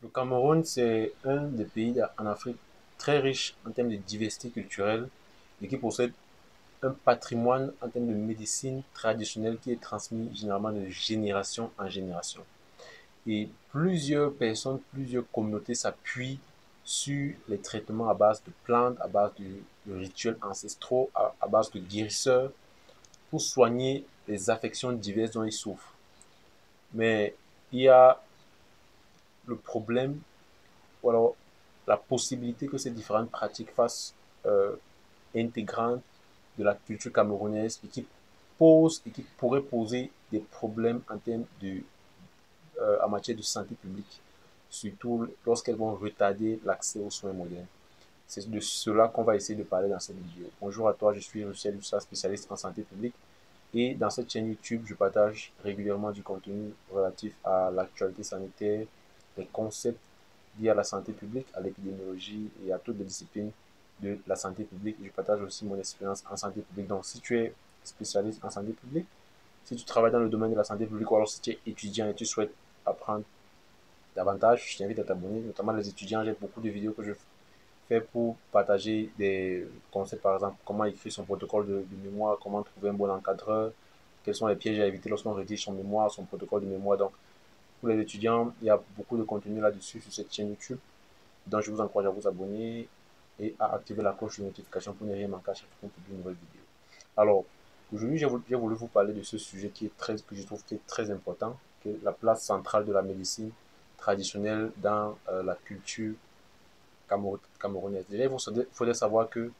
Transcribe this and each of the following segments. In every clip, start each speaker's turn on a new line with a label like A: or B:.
A: Le Cameroun, c'est un des pays en Afrique très riche en termes de diversité culturelle et qui possède un patrimoine en termes de médecine traditionnelle qui est transmis généralement de génération en génération. Et plusieurs personnes, plusieurs communautés s'appuient sur les traitements à base de plantes, à base de rituels ancestraux, à base de guérisseurs pour soigner les affections diverses dont ils souffrent. Mais il y a le problème ou alors la possibilité que ces différentes pratiques fassent intégrante de la culture camerounaise et qui pose et qui pourrait poser des problèmes en termes en matière de santé publique, surtout lorsqu'elles vont retarder l'accès aux soins modernes. C'est de cela qu'on va essayer de parler dans cette vidéo. Bonjour à toi, je suis Russell Lussa, spécialiste en santé publique. Et dans cette chaîne YouTube, je partage régulièrement du contenu relatif à l'actualité sanitaire, des concepts liés à la santé publique, à l'épidémiologie et à toutes les disciplines de la santé publique. Je partage aussi mon expérience en santé publique. Donc, si tu es spécialiste en santé publique, si tu travailles dans le domaine de la santé publique ou alors si tu es étudiant et tu souhaites apprendre davantage, je t'invite à t'abonner. Notamment les étudiants, j'ai beaucoup de vidéos que je fais pour partager des concepts, par exemple, comment écrire son protocole de mémoire, comment trouver un bon encadreur, quels sont les pièges à éviter lorsqu'on rédige son mémoire, son protocole de mémoire. Donc, pour les étudiants, il y a beaucoup de contenu là-dessus sur cette chaîne YouTube. Donc, je vous encourage à vous abonner et à activer la cloche de notification pour ne rien manquer à chaque fois qu'on publie une nouvelle vidéo. Alors, aujourd'hui, j'ai voulu vous parler de ce sujet que je trouve qui est très important, qui est la place centrale de la médecine traditionnelle dans la culture camerounaise. Déjà, faudrait savoir que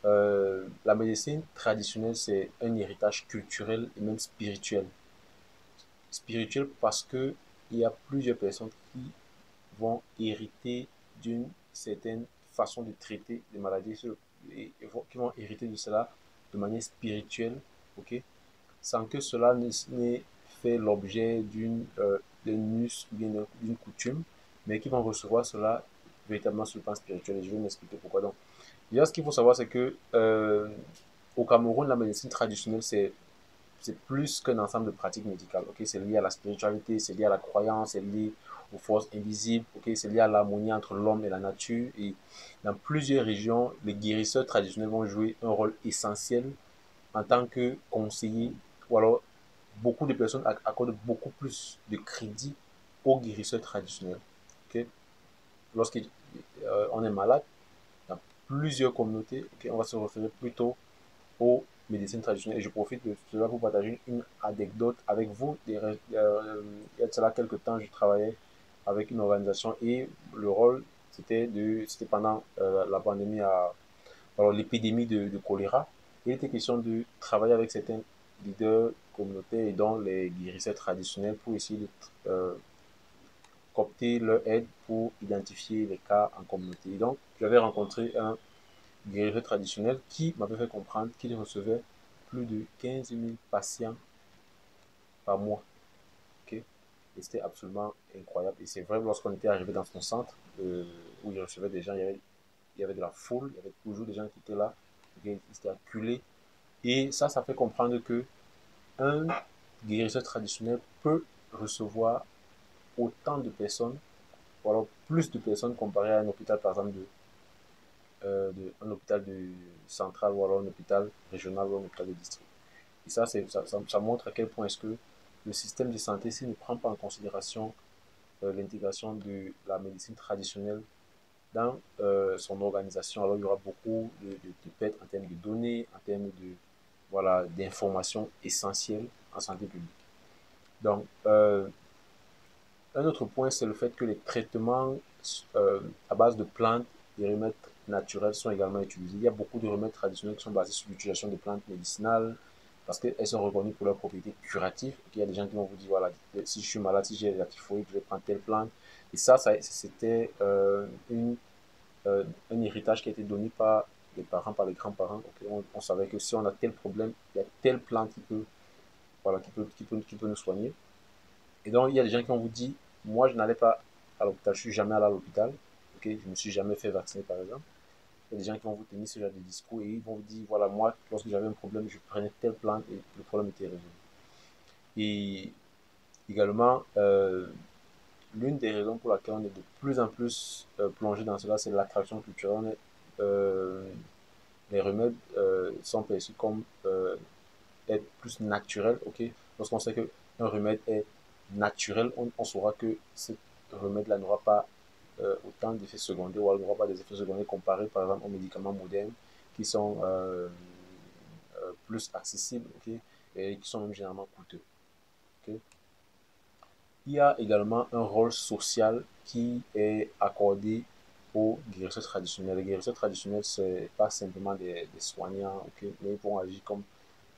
A: la médecine traditionnelle, c'est un héritage culturel et même spirituel. Spirituel parce que il y a plusieurs personnes qui vont hériter d'une certaine façon de traiter les maladies et qui vont hériter de cela de manière spirituelle, ok, sans que cela n'ait fait l'objet d'un us ou bien d'une coutume, mais qui vont recevoir cela véritablement sur le plan spirituel. Et je vais m'expliquer pourquoi. Donc, déjà, ce qu'il faut savoir, c'est que au Cameroun, la médecine traditionnelle, c'est plus qu'un ensemble de pratiques médicales. Ok, c'est lié à la spiritualité, c'est lié à la croyance, c'est lié aux forces invisibles. Ok, c'est lié à l'harmonie entre l'homme et la nature. Et dans plusieurs régions, les guérisseurs traditionnels vont jouer un rôle essentiel en tant que conseillers. Ou alors, beaucoup de personnes accordent beaucoup plus de crédit aux guérisseurs traditionnels. Ok, lorsqu'on est malade, dans plusieurs communautés, ok, on va se référer plutôt aux médecines traditionnelles. Et je profite de cela pour partager une anecdote avec vous. Il y a de cela quelques temps, je travaillais avec une organisation et le rôle, c'était pendant la pandémie, alors l'épidémie de choléra. Il était question de travailler avec certains leaders communautaires et dont les guérisseurs traditionnels pour essayer de coopter leur aide pour identifier les cas en communauté. Et donc, j'avais rencontré un guérisseur traditionnel qui m'avait fait comprendre qu'il recevait plus de 15 000 patients par mois. Okay, et c'était absolument incroyable. Et c'est vrai, lorsqu'on était arrivé dans son centre, où il recevait des gens, il y avait de la foule, il y avait toujours des gens qui étaient là, qui étaient acculés. Et ça fait comprendre que un guérisseur traditionnel peut recevoir autant de personnes, ou alors plus de personnes comparé à un hôpital, par exemple, un hôpital central ou alors un hôpital régional ou un hôpital de district. Et ça montre à quel point est-ce que le système de santé, s'il ne prend pas en considération l'intégration de la médecine traditionnelle dans son organisation, alors il y aura beaucoup de pertes en termes de données, en termes de voilà, d'informations essentielles en santé publique. Donc, un autre point, c'est le fait que les traitements à base de plantes et remèdes naturels sont également utilisés. Il y a beaucoup de remèdes traditionnels qui sont basés sur l'utilisation de plantes médicinales parce qu'elles sont reconnues pour leurs propriétés curatives. Il y a des gens qui vont vous dire, voilà, si je suis malade, si j'ai la typhoïde, je vais prendre telle plante. Et c'était un héritage qui a été donné par les parents, par les grands-parents. Okay, on savait que si on a tel problème, il y a telle plante voilà, qui peut nous soigner. Et donc, il y a des gens qui vont vous dire, moi, je n'allais pas à l'hôpital, je suis jamais allé à l'hôpital, ok, je ne me suis jamais fait vacciner, par exemple. Il y a des gens qui vont vous tenir ce genre de discours et ils vont vous dire, voilà, moi, lorsque j'avais un problème, je prenais telle plante et le problème était résolu. Et également, l'une des raisons pour laquelle on est de plus en plus plongé dans cela, c'est l'attraction culturelle. Les remèdes sont perçus comme être plus naturels, ok? Lorsqu'on sait qu'un remède est naturel, on saura que ce remède-là n'aura pas autant d'effets secondaires ou n'aura pas des effets secondaires comparés par exemple aux médicaments modernes qui sont plus accessibles, ok? Et qui sont même généralement coûteux. Ok. Il y a également un rôle social qui est accordé aux guérisseurs traditionnels. Les guérisseurs traditionnels, ce n'est pas simplement des soignants, okay, mais ils vont agir comme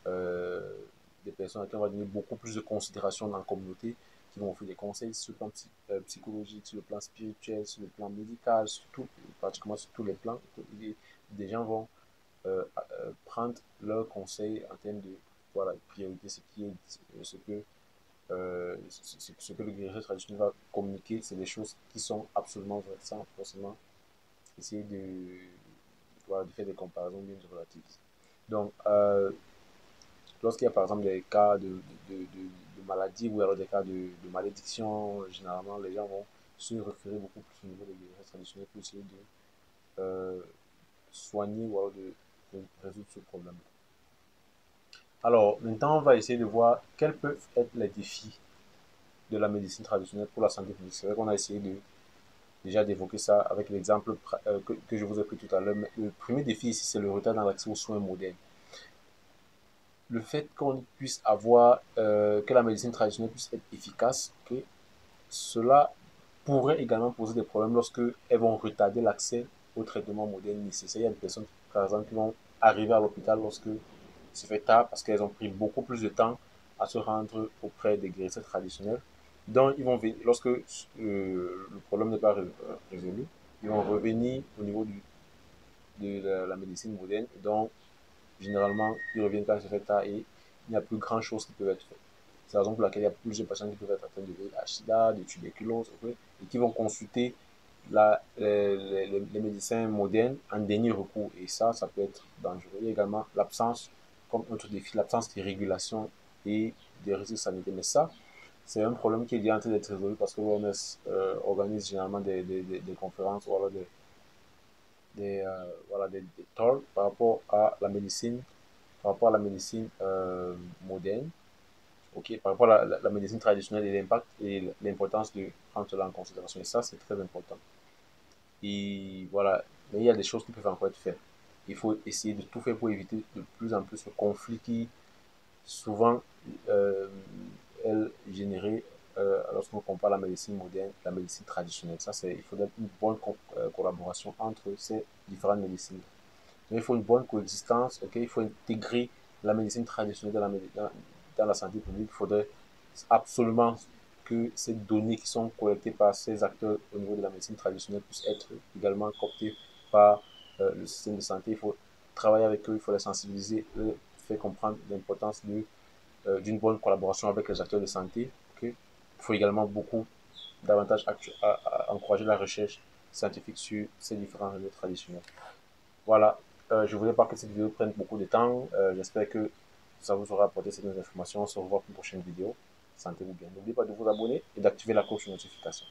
A: euh, des personnes à qui on va donner beaucoup plus de considération dans la communauté, qui vont offrir des conseils sur le plan psychologique, sur le plan spirituel, sur le plan médical, sur tout, pratiquement sur tous les plans. Des gens vont prendre leurs conseils en termes de voilà, priorité, ce que ce que le guérisseur traditionnel va communiquer, c'est des choses qui sont absolument vraies, sans forcément essayer voilà, de faire des comparaisons bien relatives. Donc, lorsqu'il y a par exemple des cas de maladie ou alors des cas de malédiction, généralement les gens vont se référer beaucoup plus au niveau des guérisseurs traditionnels pour essayer de soigner ou alors de résoudre ce problème. Alors, maintenant, on va essayer de voir quels peuvent être les défis de la médecine traditionnelle pour la santé publique. C'est vrai qu'on a essayé déjà d'évoquer ça avec l'exemple que je vous ai pris tout à l'heure. Mais le premier défi ici, c'est le retard dans l'accès aux soins modernes. Le fait qu'on puisse avoir, que la médecine traditionnelle puisse être efficace, okay, cela pourrait également poser des problèmes lorsque elles vont retarder l'accès aux traitements modernes nécessaires. Il y a des personnes, par exemple, qui vont arriver à l'hôpital lorsque c'est fait tard parce qu'elles ont pris beaucoup plus de temps à se rendre auprès des guérisseurs traditionnels. Donc, ils vont, lorsque le problème n'est pas résolu, ils vont revenir au niveau de la médecine moderne. Et donc, généralement, ils reviennent quand c'est fait tard et il n'y a plus grand chose qui peut être fait. C'est la raison pour laquelle il y a plusieurs patients qui peuvent être atteints de VIH-Sida, de tuberculose, okay, et qui vont consulter les médecins modernes en dernier recours. Et ça peut être dangereux. Il y a également l'absence, comme autre défi, l'absence de régulation et des risques sanitaires. Mais ça, c'est un problème qui est déjà en train d'être résolu parce que l'OMS organise généralement des conférences ou alors voilà, des talks par rapport à la médecine, moderne, ok, par rapport à la médecine traditionnelle et l'impact et l'importance de prendre cela en considération. Et ça, c'est très important. Et voilà, mais il y a des choses qui peuvent encore être faites. Il faut essayer de tout faire pour éviter de plus en plus ce conflit qui, souvent, euh, est généré lorsqu'on compare la médecine moderne et la médecine traditionnelle. Ça, il faudrait une bonne collaboration entre ces différentes médecines. Mais il faut une bonne coexistence, ok? Il faut intégrer la médecine traditionnelle dans la santé publique. Il faudrait absolument que ces données qui sont collectées par ces acteurs au niveau de la médecine traditionnelle puissent être également captées par le système de santé. Il faut travailler avec eux, il faut les sensibiliser, leur faire comprendre l'importance d'une bonne collaboration avec les acteurs de santé. Okay? Il faut également beaucoup davantage encourager la recherche scientifique sur ces différents remèdes traditionnels. Voilà, je voulais pas que cette vidéo prenne beaucoup de temps. J'espère que ça vous aura apporté certaines informations. On se revoit pour une prochaine vidéo. Sentez-vous bien. N'oubliez pas de vous abonner et d'activer la cloche de notification.